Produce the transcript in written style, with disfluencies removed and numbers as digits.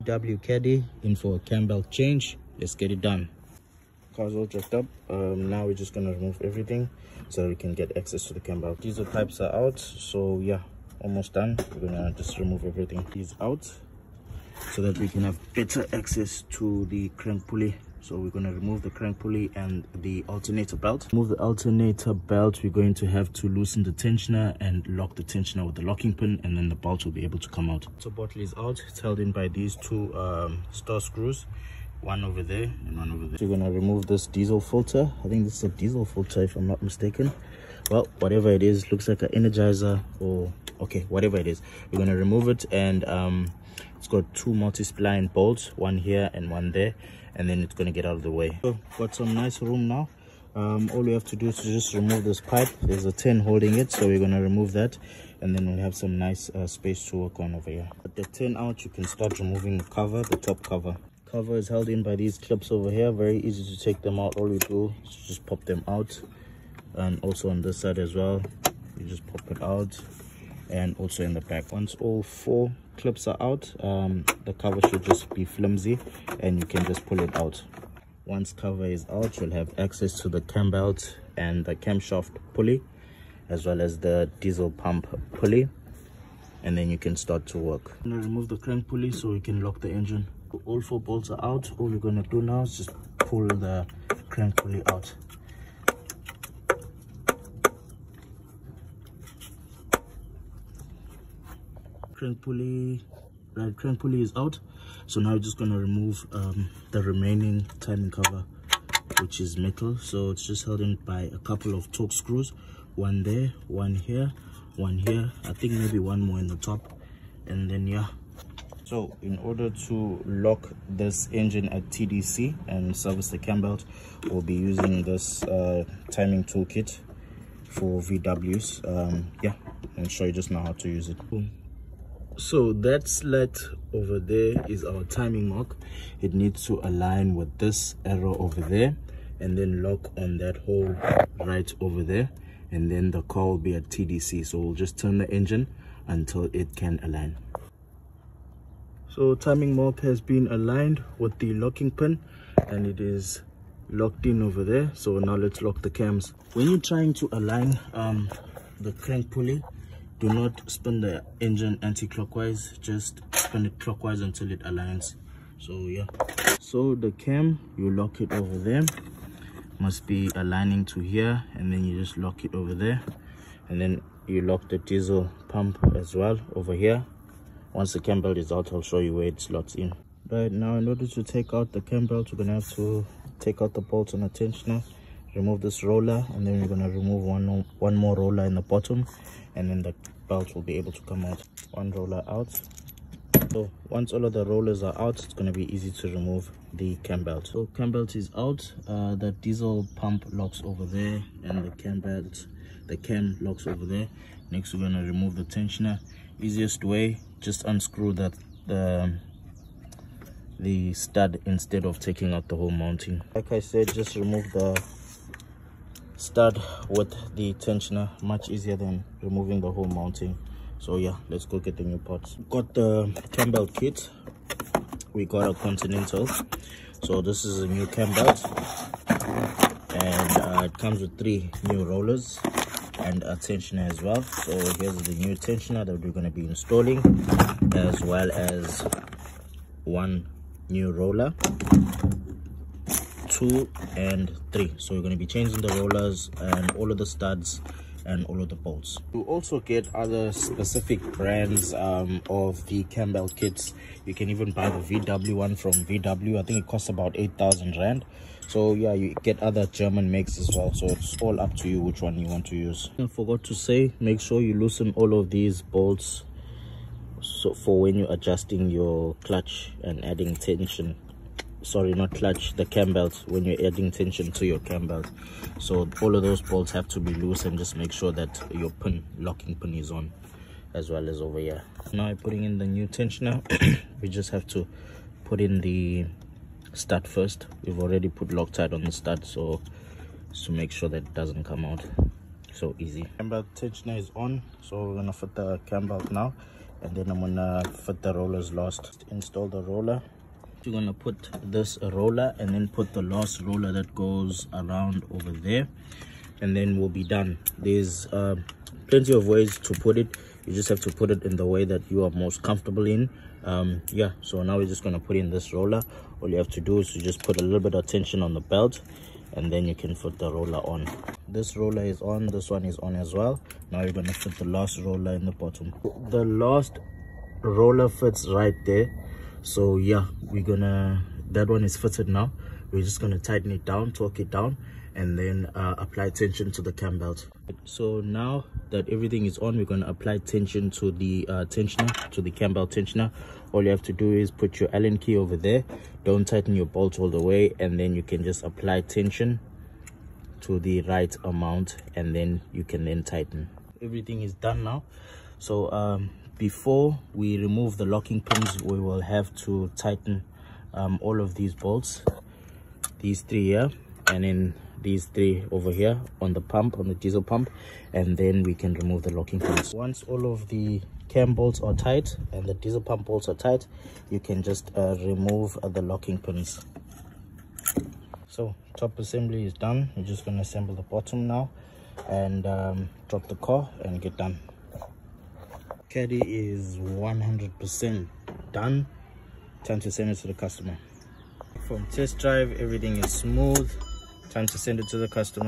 VW caddy in for a cambelt change. Let's get it done. Car's all jacked up. Now we're just gonna remove everything so that we can get access to the cambelt. Diesel pipes are out, so yeah, almost done. We're gonna just remove everything. These out so that we can have better access to the crank pulley. So we're going to remove the crank pulley and the alternator belt. Remove the alternator belt, we're going to have to loosen the tensioner and lock the tensioner with the locking pin, and then the bolt will be able to come out. So bottle is out. It's held in by these two star screws, one over there and one over there. So we're going to remove this diesel filter. I think this is a diesel filter if I'm not mistaken. Well, whatever it is, looks like an energizer, or okay, whatever it is, we're going to remove it. And it's got two multi-spline bolts, one here and one there, and then it's going to get out of the way. So got some nice room now. All we have to do is to just remove this pipe. There's a 10 holding it, so we're going to remove that, and then we'll have some nice space to work on over here. With the 10 out, you can start removing the cover, the top cover. Cover is held in by these clips over here. Very easy to take them out. All you do is just pop them out, and also on this side as well, you just pop it out, and also in the back. Once all 4 clips are out, the cover should just be flimsy and you can just pull it out. Once cover is out, you'll have access to the cam belt and the camshaft pulley, as well as the diesel pump pulley, and then you can start to work. I'm going to remove the crank pulley so we can lock the engine. All 4 bolts are out. All you're going to do now is just pull the crank pulley out. Crank pulley is out. So now we're just going to remove the remaining timing cover, which is metal. So it's just held in by a couple of torque screws, one there, one here, one here, I think maybe one more in the top, and then yeah. So in order to lock this engine at TDC and service the cam belt, we'll be using this timing toolkit for VWs. Yeah, I'll show you just now how to use it. Boom. So that slat over there is our timing mark. It needs to align with this arrow over there, and then lock on that hole right over there, and then the car will be at TDC. So we'll just turn the engine until it can align. So timing mark has been aligned with the locking pin, and it is locked in over there. So now let's lock the cams. When you're trying to align the crank pulley, do not spin the engine anti-clockwise, just spin it clockwise until it aligns. So yeah, so the cam, you lock it over there, must be aligning to here, and then you just lock it over there, and then you lock the diesel pump as well over here. Once the cam belt is out, I'll show you where it slots in. Right now, in order to take out the cam belt, we're gonna have to take out the bolts on the tensioner, remove this roller, and then we're going to remove one more roller in the bottom, and then the belt will be able to come out. One roller out. So once all of the rollers are out, it's going to be easy to remove the cam belt. So cam belt is out. The diesel pump locks over there, and the cam locks over there. Next, we're going to remove the tensioner. Easiest way, just unscrew the stud instead of taking out the whole mounting. Like I said, just remove the stud with the tensioner, much easier than removing the whole mounting. So yeah, let's go get the new parts. Got the cam belt kit. We got a Continental, so this is a new cam belt, and it comes with 3 new rollers and a tensioner as well. So here's the new tensioner that we're going to be installing, as well as 1 new roller, 2 and 3. So we're going to be changing the rollers and all of the studs and all of the bolts. You also get other specific brands of the cam belt kits. You can even buy the VW one from VW. I think it costs about 8,000 Rand. So yeah, you get other German makes as well, so it's all up to you which one you want to use. I forgot to say, make sure you loosen all of these bolts so for when you're adjusting your clutch and adding tension. Sorry, not clutch, the cam belt, when you're adding tension to your cam belt. So all of those bolts have to be loose, and just make sure that your locking pin is on, as well as over here. Now I'm putting in the new tensioner. We just have to put in the stud first. We've already put Loctite on the stud, so to make sure that it doesn't come out. So easy. Cam belt tensioner is on, so we're gonna fit the cam belt now, and then I'm gonna fit the rollers last. Install the roller. You're gonna put this roller and then put the last roller that goes around over there, and then we'll be done. There's plenty of ways to put it. You just have to put it in the way that you are most comfortable in. Yeah, so now we're just going to put in this roller. All you have to do is to just put a little bit of tension on the belt, and then you can fit the roller on. This roller is on, this one is on as well. Now you're going to fit the last roller in the bottom. The last roller fits right there. So yeah, that one is fitted now. We're just going to tighten it down, torque it down, and then apply tension to the cam belt. So now that everything is on, we're going to apply tension to the tensioner, to the cam belt tensioner. All you have to do is put your Allen key over there, don't tighten your bolt all the way, and then you can just apply tension to the right amount, and then you can then tighten. Everything is done now. So before we remove the locking pins, we will have to tighten all of these bolts, these three here, and then these three over here on the pump, on the diesel pump, and then we can remove the locking pins. Once all of the cam bolts are tight and the diesel pump bolts are tight, you can just remove the locking pins. So top assembly is done. We're just going to assemble the bottom now and drop the car and get done. Caddy is 100% done. Time to send it to the customer. From test drive, everything is smooth. Time to send it to the customer.